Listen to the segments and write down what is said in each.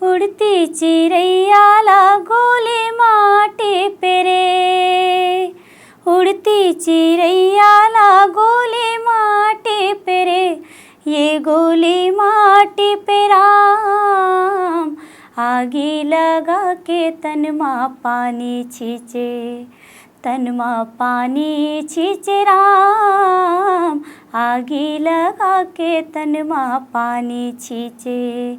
उड़ती चिड़ैया लागोले माटी पे रे, उड़ती चिड़ैया लागोले माटी पे रे, ये गोली माटी पे राम, आगी लगा के तनमा पानी छींचे, तनमा पानी छींचे राम, आगी लगा के तनमा पानी छींचे,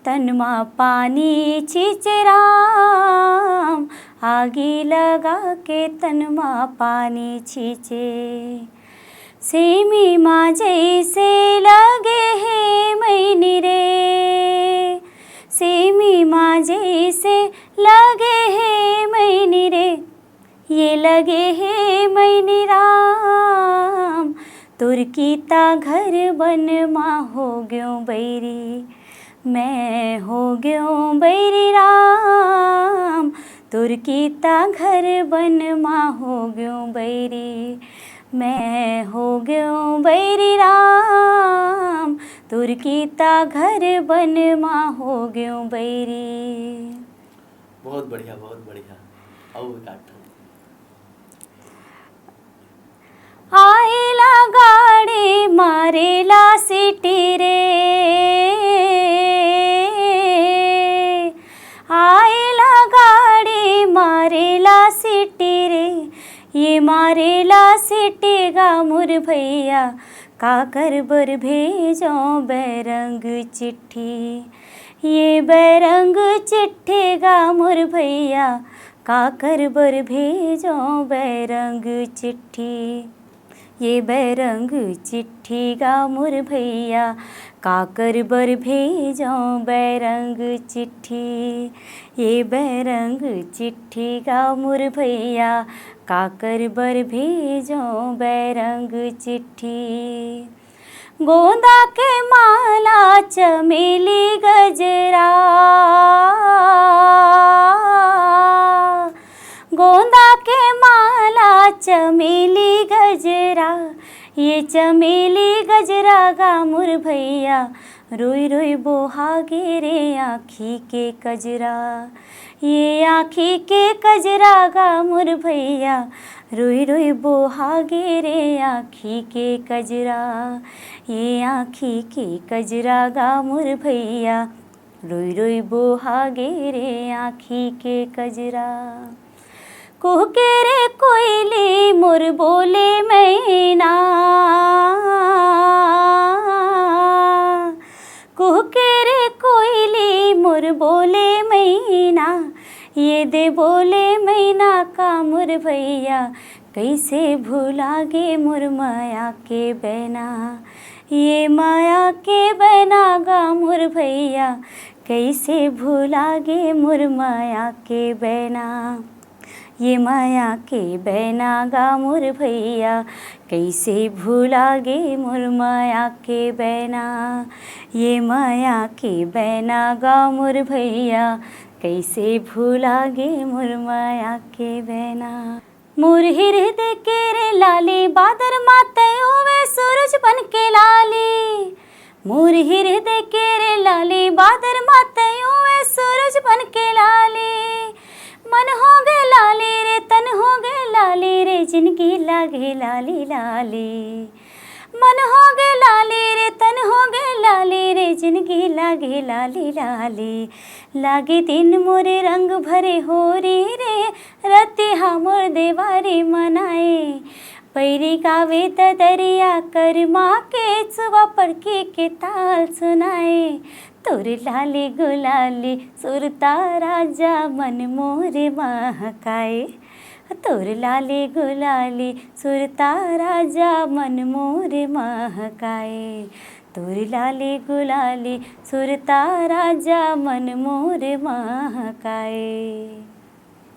तनमा पानी छींचे राम, आगी लगा के तनमा पानी छींचे। सेमी माँ जैसे लगे है मैनी रे, सेमी माँ जैसे लगे है मैनी रे, ये लगे है मैनी राम, तुर्कीता घर बन माँ हो ग्यों बैरी, मैं हो ग्यों बैरी राम, तुर्कीता घर बन माँ हो ग्यों बैरी, मैं हो ग्यों बैरी राम, तुर्कीता घर बन माँ हो ग्यों बैरी। बहुत बढ़िया, बहुत बढ़िया। आएला गाड़ी मारेला सिटी रे, आएला गाड़ी मारेला सिटी रे, ये मारेला सिटी गा मोर भैया, काकर बर भेजो बैरंग चिट्ठी, ये बैरंग चिट्ठी गा मोर भैया, काकर बर भेजो बैरंग चिट्ठी, ये बैरंग चिट्ठी गा मोर भैया, काकर बर भेजो बैरंग चिट्ठी, ये बैरंग चिट्ठी गा मोर भैया, काकर बर भेजो बैरंग चिट्ठी। गोंदा के माला चमेली गजरा, गोंदा के माला चमेली गजरा, ये चमेली गजरा गा मोर भैया, रोई रोई बोहागे रे आँखी के कजरा, ये आँखी के कजरा गा मोर भैया, रोई रोई बोहागे रे आँखी के कजरा, ये आँखी के कजरा गा मोर भैया, रोई रोई बोहागे रे आँखी के कजरा। कुहके रे कोयली मोर बोले मैना, कुहके रे कोयली मोर बोले मैना, ये दे बोले मैना का मोर भैया, कैसे भुलागे मोर माया के बहना, ये माया के बहना गा मोर भैया, कैसे भुलागे मोर माया के बहना, ये माया के बहना गा मोर भैया, कैसे भुलागे मोर माया के बहना, ये माया के बहना गा मोर भैया, कैसे भुलागे मोर माया के बहना। मोर हृदय के रे लाली बादर मातयो वे सूरज बन के लाली, मोर हृदय के रे लाली बादर मातयो वे सूरज बन के लाली, मन हो गए लाली रे तन हो गए लाली रे, जिनकी लागे लाली लाली, मन हो गए लाली रे तन हो गए लाली रे, जिनकी लागे लाली लाली, लागे दिन मोरे रंग भरे हो रे, रति हमोर देवारी मनाए, पैरी गावे त दरिया कर माँ के सुबह पड़के के ताल सुनाए, तोर लाली गुलाली सुरता राजा मन मोरे महकाए, तोर लाली गुलाली सुरता राजा मन मोरे महकाए, तोर लाली गुलाली सुरता राजा मन मोरे महकाए।